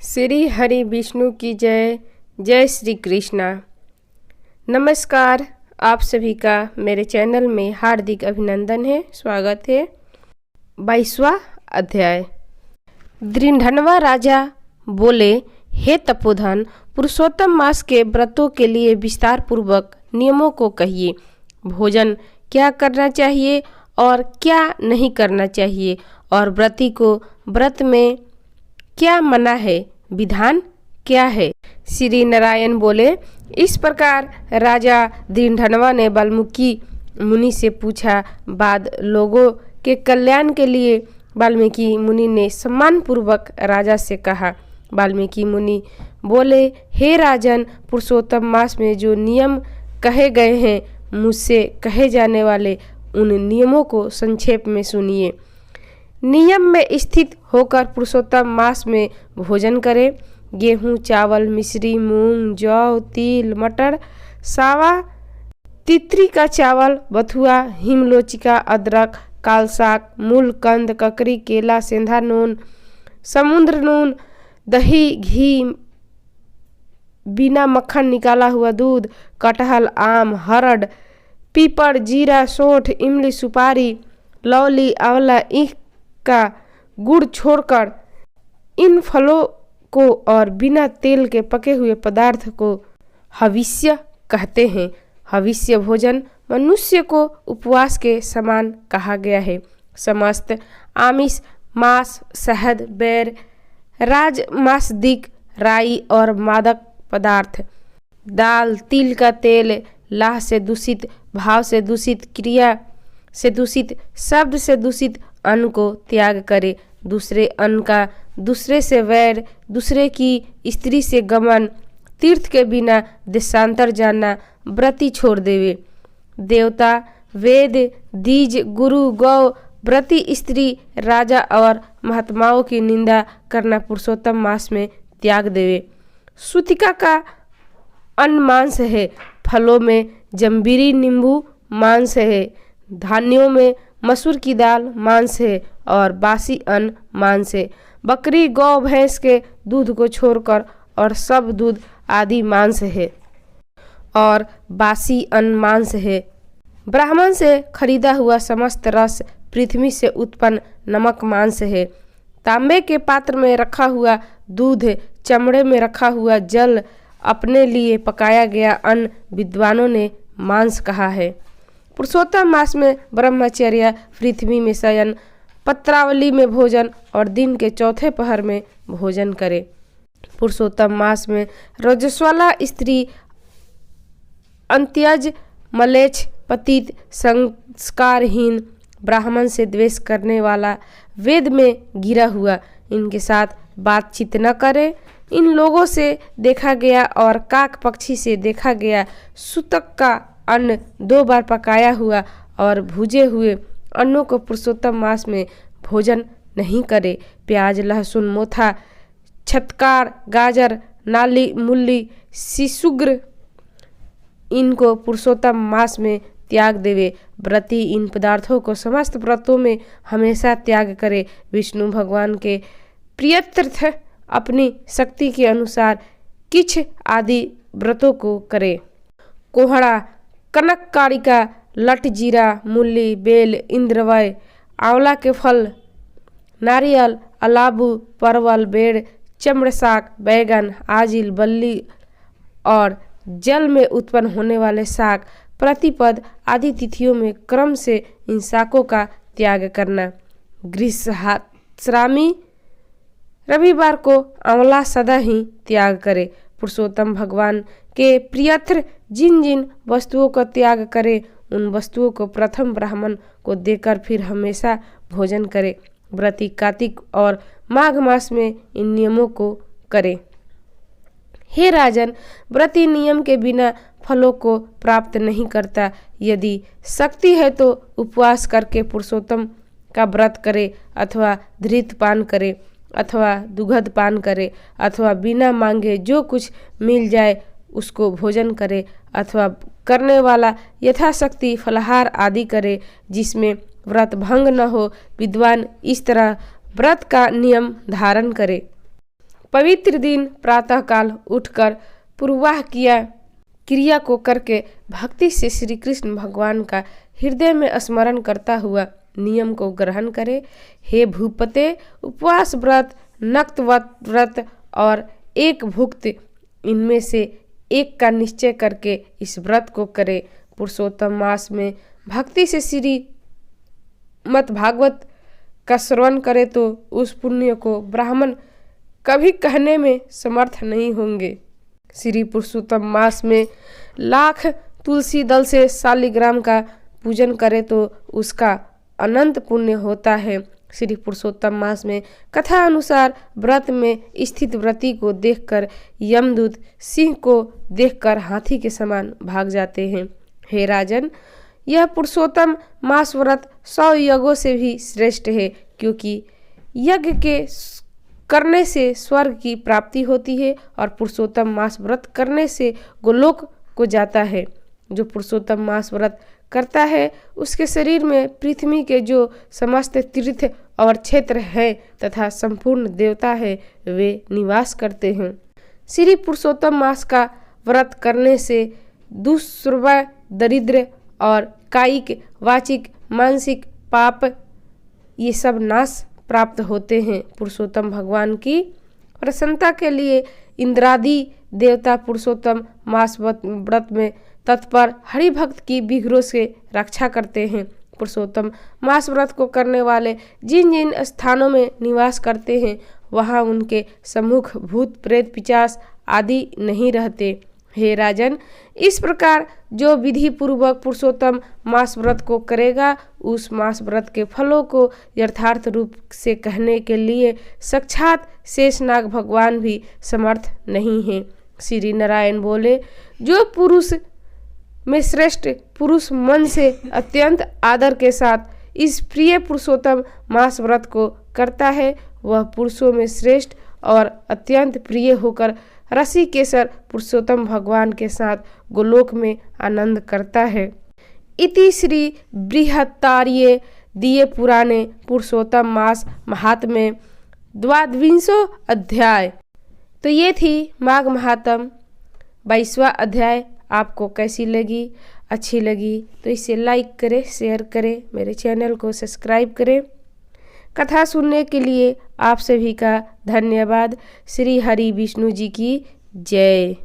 श्री हरि विष्णु की जय। जय श्री कृष्णा। नमस्कार, आप सभी का मेरे चैनल में हार्दिक अभिनंदन है, स्वागत है। 22वां अध्याय। दृढ़नवा राजा बोले, हे तपोधन, पुरुषोत्तम मास के व्रतों के लिए विस्तार पूर्वक नियमों को कहिए। भोजन क्या करना चाहिए और क्या नहीं करना चाहिए, और व्रती को व्रत में क्या मना है, विधान क्या है। श्री नारायण बोले, इस प्रकार राजा दृढ़नवा ने वाल्मीकि मुनि से पूछा। बाद लोगों के कल्याण के लिए वाल्मीकि मुनि ने सम्मान पूर्वक राजा से कहा। वाल्मीकि मुनि बोले, हे राजन, पुरुषोत्तम मास में जो नियम कहे गए हैं, मुझसे कहे जाने वाले उन नियमों को संक्षेप में सुनिए। नियम में स्थित होकर पुरुषोत्तम मास में भोजन करें। गेहूँ, चावल, मिश्री, मूंग, जौ, तिल, मटर, सावा, तितरी का चावल, बथुआ, हिमलोचिका, अदरक, काल साग, मूल, कंद, ककड़ी, केला, सेंधा नून, समुद्र नून, दही, घी, बिना मक्खन निकाला हुआ दूध, कटहल, आम, हरड़, पीपड़, जीरा, सोंठ, इमली, सुपारी, लौली, आंवला, ईख का गुड़ छोड़कर इन फलों को और बिना तेल के पके हुए पदार्थ को हविष्य कहते हैं। हविष्य भोजन मनुष्य को उपवास के समान कहा गया है। समस्त आमिष, मांस, शहद, बैर, राज, मांसदिक, राई और मादक पदार्थ, दाल, तिल का तेल, लाह से दूषित, भाव से दूषित, क्रिया से दूषित, शब्द से दूषित अन्न को त्याग करे। दूसरे अन्न का दूसरे से वैर, दूसरे की स्त्री से गमन, तीर्थ के बिना देशांतर जाना व्रती छोड़ देवे। देवता, वेद, दीज, गुरु, गौ, व्रती स्त्री, राजा और महात्माओं की निंदा करना पुरुषोत्तम मास में त्याग देवे। सूतिका का अन्न मांस है। फलों में जम्बीरी, नींबू मांस है। धान्यों में मसूर की दाल मांस है और बासी अन्न मांस है। बकरी, गौ, भैंस के दूध को छोड़कर और सब दूध आदि मांस है और बासी अन्न मांस है। ब्राह्मण से खरीदा हुआ समस्त रस, पृथ्वी से उत्पन्न नमक मांस है। तांबे के पात्र में रखा हुआ दूध, चमड़े में रखा हुआ जल, अपने लिए पकाया गया अन्न विद्वानों ने मांस कहा है। पुरुषोत्तम मास में ब्रह्मचर्य, पृथ्वी में शयन, पत्रावली में भोजन और दिन के चौथे पहर में भोजन करे। पुरुषोत्तम मास में रजस्वला स्त्री, अंत्यज, मलेच्छ, पतित, संस्कारहीन, ब्राह्मण से द्वेष करने वाला, वेद में गिरा हुआ, इनके साथ बातचीत न करे। इन लोगों से देखा गया और काक पक्षी से देखा गया सूतक का अन्न 2 बार पकाया हुआ और भुजे हुए अन्नों को पुरुषोत्तम मास में भोजन नहीं करे। प्याज, लहसुन, मोथा, छत्कार, गाजर, नाली, मूली, शिशुग्र, इनको पुरुषोत्तम मास में त्याग देवे। व्रती इन पदार्थों को समस्त व्रतों में हमेशा त्याग करे। विष्णु भगवान के प्रियतीर्थ अपनी शक्ति के अनुसार किछ आदि व्रतों को करे। कोहड़ा, कनक कारिका, लट, जीरा, मूली, बेल, इंद्रवय, आंवला के फल, नारियल, अलाबू, परवल, बेर, चम्र साग, बैगन, आजिल, बल्ली और जल में उत्पन्न होने वाले साग, प्रतिपद आदि तिथियों में क्रम से इन शाकों का त्याग करना। गृहस्थाश्रामी रविवार को आंवला सदा ही त्याग करे। पुरुषोत्तम भगवान के प्रियत्र जिन जिन वस्तुओं का त्याग करे, उन वस्तुओं को प्रथम ब्राह्मण को देकर फिर हमेशा भोजन करे। व्रती कार्तिक और माघ मास में इन नियमों को करे। हे राजन, व्रती नियम के बिना फलों को प्राप्त नहीं करता। यदि शक्ति है तो उपवास करके पुरुषोत्तम का व्रत करे, अथवा धृत पान करे, अथवा दुग्ध पान करे, अथवा बिना मांगे जो कुछ मिल जाए उसको भोजन करे, अथवा करने वाला यथाशक्ति फलाहार आदि करे, जिसमें व्रत भंग न हो। विद्वान इस तरह व्रत का नियम धारण करे। पवित्र दिन प्रातःकाल उठकर पूर्वाह क्रिया को करके भक्ति से श्री कृष्ण भगवान का हृदय में स्मरण करता हुआ नियम को ग्रहण करे। हे भूपते, उपवास व्रत, नक्त व्रत और एक भुक्त इनमें से एक का निश्चय करके इस व्रत को करे। पुरुषोत्तम मास में भक्ति से श्रीमद् भागवत का श्रवण करे तो उस पुण्य को ब्राह्मण कभी कहने में समर्थ नहीं होंगे। श्री पुरुषोत्तम मास में लाख तुलसी दल से शालिग्राम का पूजन करे तो उसका अनंत पुण्य होता है। श्री पुरुषोत्तम मास में कथा अनुसार व्रत में स्थित व्रती को देखकर यमदूत सिंह को देखकर हाथी के समान भाग जाते हैं। हे राजन, यह पुरुषोत्तम मास व्रत 100 यज्ञों से भी श्रेष्ठ है, क्योंकि यज्ञ के करने से स्वर्ग की प्राप्ति होती है और पुरुषोत्तम मास व्रत करने से गोलोक को जाता है। जो पुरुषोत्तम मास व्रत करता है उसके शरीर में पृथ्वी के जो समस्त तीर्थ और क्षेत्र है तथा संपूर्ण देवता है वे निवास करते हैं। श्री पुरुषोत्तम मास का व्रत करने से दुष्प्रभाव, दरिद्र और कायिक, वाचिक, मानसिक पाप ये सब नाश प्राप्त होते हैं। पुरुषोत्तम भगवान की प्रसन्नता के लिए इंद्रादि देवता पुरुषोत्तम मास व्रत में तत्पर हरि भक्त की विघ्नों से रक्षा करते हैं। पुरुषोत्तम मास व्रत को करने वाले जिन जिन स्थानों में निवास करते हैं वहाँ उनके सम्मुख भूत प्रेत पिशाच आदि नहीं रहते। हे राजन, इस प्रकार जो विधि पूर्वक पुरुषोत्तम मास व्रत को करेगा उस मास व्रत के फलों को यथार्थ रूप से कहने के लिए साक्षात शेषनाग भगवान भी समर्थ नहीं है। श्री नारायण बोले, जो पुरुष में श्रेष्ठ पुरुष मन से अत्यंत आदर के साथ इस प्रिय पुरुषोत्तम मास व्रत को करता है वह पुरुषों में श्रेष्ठ और अत्यंत प्रिय होकर ऋषिकेशर पुरुषोत्तम भगवान के साथ गोलोक में आनंद करता है। इति श्री बृहत्तार्ये दिए पुराणे पुरुषोत्तम मास महात्म्य 22वां अध्याय। तो ये थी माघ महात्म 22वां अध्याय। आपको कैसी लगी? अच्छी लगी तो इसे लाइक करें, शेयर करें, मेरे चैनल को सब्सक्राइब करें। कथा सुनने के लिए आप सभी का धन्यवाद। श्री हरि विष्णु जी की जय।